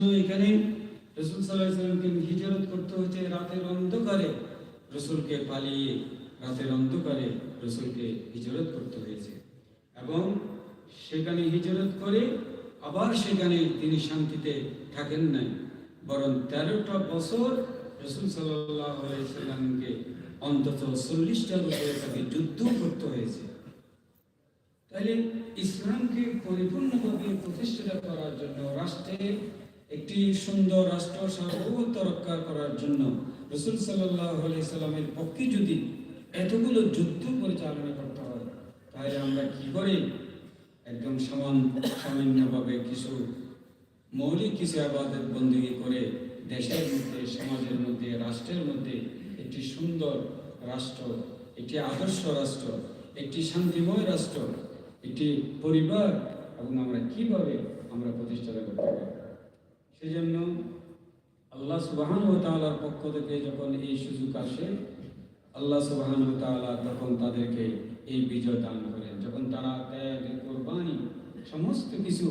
এখানে রাসূল সাল্লাল্লাহু আলাইহি ওয়াসাল্লামকে হিজরত করতে হচ্ছে রাতের অন্ধকারে, রাসূলকে পালিয়ে রাতের অন্ধকারে রাসূলকে হিজরত করতে হয়েছে। এবং সেখানে হিজরত করে আবার সেখানে তিনি শান্তিতে থাকেন নাই, বরং 13টা বছর রাসূল সাল্লাল্লাহু আলাইহি ওয়াসাল্লামকে অন্তত 40টার উপরে তাকে যুদ্ধ করতে হয়েছে। তাহলে ইসলামকে পরিপূর্ণভাবে প্রতিষ্ঠা করার জন্য, রাষ্ট্রে একটি সুন্দর রাষ্ট্র সার্বভৌমত্ব রক্ষা করার জন্য রাসূল সাল্লাল্লাহু আলাইহি সাল্লামের পক্ষে যদি এতগুলো যুদ্ধ পরিচালনা করতে হয়, তাহলে আমরা কি করে একদম সামান্যভাবে কিছু মৌলিক কিছু ইবাদত বন্দেগী করে দেশের মধ্যে, সমাজের মধ্যে, রাষ্ট্রের মধ্যে একটি সুন্দর রাষ্ট্র, একটি আদর্শ রাষ্ট্র, একটি শান্তিময় রাষ্ট্র, একটি পরিবার এবং আমরা কিভাবে আমরা প্রতিষ্ঠা করতে পারি? সেজন্য আল্লাহ সুবহানাহু ওয়া তাআলার পক্ষ থেকে যখন এই সুযোগ আসে, আল্লাহ সুবহানাহু ওয়া তাআলা তখন তাদেরকে এই বিজয় দান করেন। যখন তারা ত্যাগ, কোরবানি, সমস্ত কিছু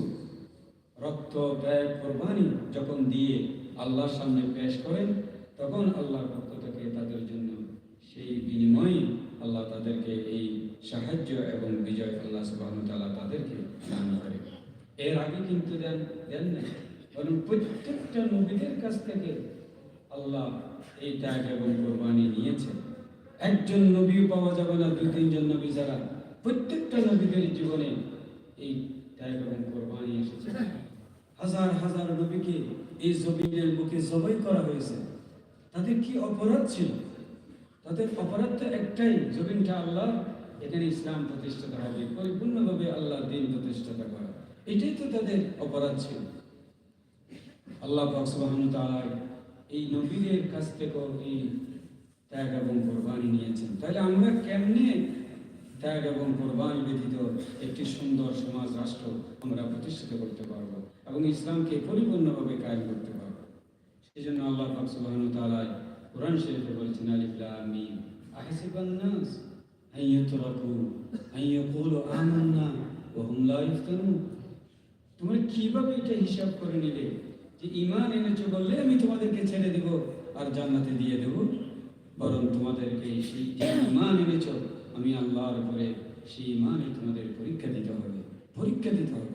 রক্ত, ত্যাগ, কোরবানি যখন দিয়ে আল্লাহর সামনে পেশ করেন, তখন আল্লাহর পক্ষ থেকে তাদের জন্য সেই বিনিময়ে আল্লাহ তাদেরকে এই সাহায্য এবং বিজয় আল্লাহ সুবহানাহু ওয়া তাআলা তাদেরকে দান করে। এর আগে কিন্তু দেন না, বরং প্রত্যেকটা নবীদের কাছ থেকে আল্লাহ এই ত্যাগ এবং কোরবানি নিয়েছেন। একজন নবীও পাওয়া যাবে না, 2-3 নবী যারা, প্রত্যেকটা নবীদের জীবনে এই ত্যাগ এবং কোরবানি এসেছে। হাজার হাজার নবীকে এই জমিনের বুকে জবাই করা হয়েছে। তাদের কি অপরাধ ছিল? তাদের অপরাধ তো একটাই, জমিনটা আল্লাহ, এখানে ইসলাম প্রতিষ্ঠা হবে, পরিপূর্ণভাবে আল্লাহ দ্বীন প্রতিষ্ঠা করা, এটাই তো তাদের অপরাধ ছিল। আল্লাহ পাক সুবহানাহু ওয়া তাআলা এই নবীদের কাছ থেকে এই ত্যাগ এবং কোরবানি নিয়েছেন। তাহলে আমরা কেমনে ত্যাগ এবং কোরবানি ব্যতীত একটি সুন্দর সমাজ, রাষ্ট্র আমরা প্রতিষ্ঠিত করতে পারবো এবং ইসলামকে পরিপূর্ণভাবে কায়েম করতে পারবো? সেই জন্য আল্লাহ পাক সুবহানাহু ওয়া তাআলা কোরআন শরীফে বলেছেন, আলিফ লাম মিম আহসিবান নাস আন ইউতরাকু আন ইয়াকুলু আমান্না ওয়া হুম লা ইফতানুন। তোমরা কিভাবে এটা হিসাব করে নিলে যে ঈমান এনেছো বললে আমি তোমাদেরকে ছেড়ে দেব আর জান্নাতে দিয়ে দেব? বরং তোমাদেরকে সেই ঈমান এনেছো আমি আল্লাহর উপরে, সেই ঈমানে তোমাদের পরীক্ষা দিতে হবে, পরীক্ষা দিতে হবে।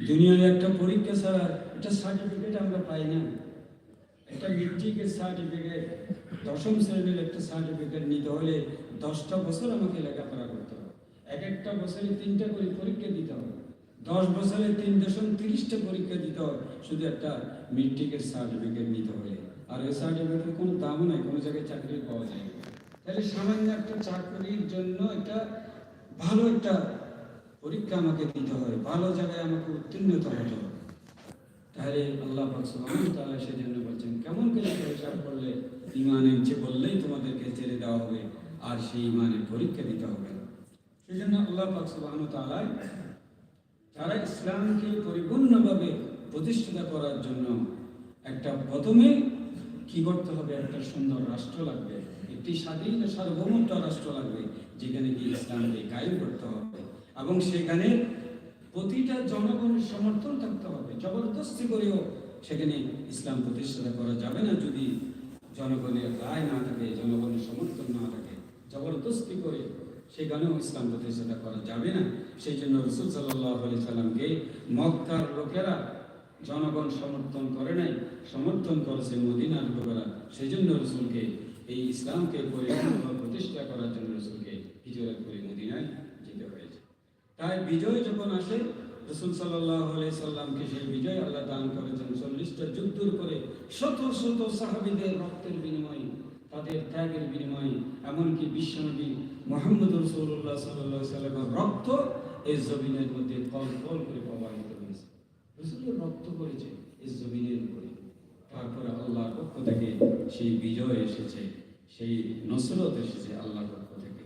দুনিয়ার একটা পরীক্ষা ছাড়া একটা সার্টিফিকেট আমরা পাই না। একটা মেট্রিকের সার্টিফিকেট, 10ম শ্রেণীর একটা সার্টিফিকেট নিতে হলে 10টা বছর আমাকে লেখাপড়া করতে হবে, একটা বছরে 3টা করে পরীক্ষা দিতে হবে, 10 বছরে 3.30টা পরীক্ষা দিতে হবে শুধু একটা মেট্রিকের সার্টিফিকেট নিতে হলে। আর ওই সার্টিফিকেটের কোনো দাম নাই, কোনো জায়গায় চাকরি পাওয়া যায় না। তাহলে সামান্য একটা চাকরির জন্য একটা ভালো একটা পরীক্ষা আমাকে দিতে হয়, ভালো জায়গায় আমাকে উত্তীর্ণ হতে হবে। তাহলে আল্লাহ পাক সুবহানাহু ওয়া তাআলা সেজন্য বলছেন, কেমন করে হিসাব করলে ঈমান এনেছে বললেই তোমাদেরকে ছেড়ে দেওয়া হবে আর সেই ঈমানের পরীক্ষা দিতে হবে? সেজন্য আল্লাহ পাক সুবহানাহু ওয়া তাআলা তারা ইসলামকে পরিপূর্ণভাবে প্রতিষ্ঠিত করার জন্য একটা প্রথমে কি করতে হবে, একটা সুন্দর রাষ্ট্র লাগবে, একটি স্বাধীন সার্বভৌমত্ব রাষ্ট্র লাগবে, যেখানে কি ইসলামকে কায়েম করতে হবে এবং সেখানে প্রতিটা জনগণের সমর্থন থাকতে হবে। জবরদস্তি করেও সেখানে ইসলাম প্রতিষ্ঠা করা যাবে না যদি জনগণের রায় না থাকে, জনগণের সমর্থন না থাকে। জবরদস্তি করে সেখানেও ইসলাম প্রতিষ্ঠা করা যাবে না। সেই জন্য রাসূল সাল্লাল্লাহু আলাইহি সাল্লামকে মক্কার লোকেরা, জনগণ সমর্থন করে নাই, সমর্থন করেছে মদিনার লোকেরা। সেই জন্য রাসূলকে এই ইসলামকে পরিপূর্ণভাবে প্রতিষ্ঠা করার জন্য রাসূলকে হিজরত করে মদিনায় যেতে হয়েছে। তাই বিজয় যখন আসে, রাসূল সাল্লাল্লাহু আলাইহি সাল্লামকে সেই বিজয় আল্লাহ দান করেছেন 40টা যুদ্ধের করে, শত শত সাহাবীদের রক্তের বিনিময়ে, তাদের ত্যাগের বিনিময়ে, এমনকি বিশ্বনবী মুহাম্মদ রাসূলুল্লাহ সাল্লাল্লাহু আলাইহি সাল্লামের রক্ত এই জমিনের মধ্যে কল কল করে প্রবাহিত হয়েছে। রাসূলের রক্ত পড়েছে এই জমিনের উপরে। তারপরে আল্লাহর পক্ষ থেকে সেই বিজয় এসেছে, সেই নসরত এসেছে আল্লাহর পক্ষ থেকে।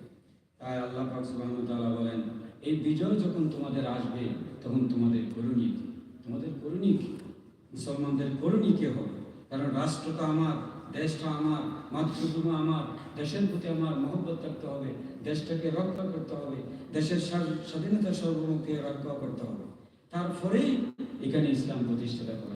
তাই আল্লাহ পাক সুবহানাহু ওয়া তাআলা বলেন, এই বিজয় যখন তোমাদের আসবে তখন তোমাদের করণীয় কি? তোমাদের করণীয় কি? মুসলমানদের করণীয় কি হবে? কারণ রাষ্ট্রটা আমার, দেশটা আমার, মাতৃভূমি আমার, দেশের প্রতি আমার মহব্বত থাকতে হবে, দেশটাকে রক্ষা করতে হবে, দেশের স্বাধীনতা সার্বভৌমত্বকে রক্ষা করতে হবে। তারপরেই এখানে ইসলাম প্রতিষ্ঠা করা।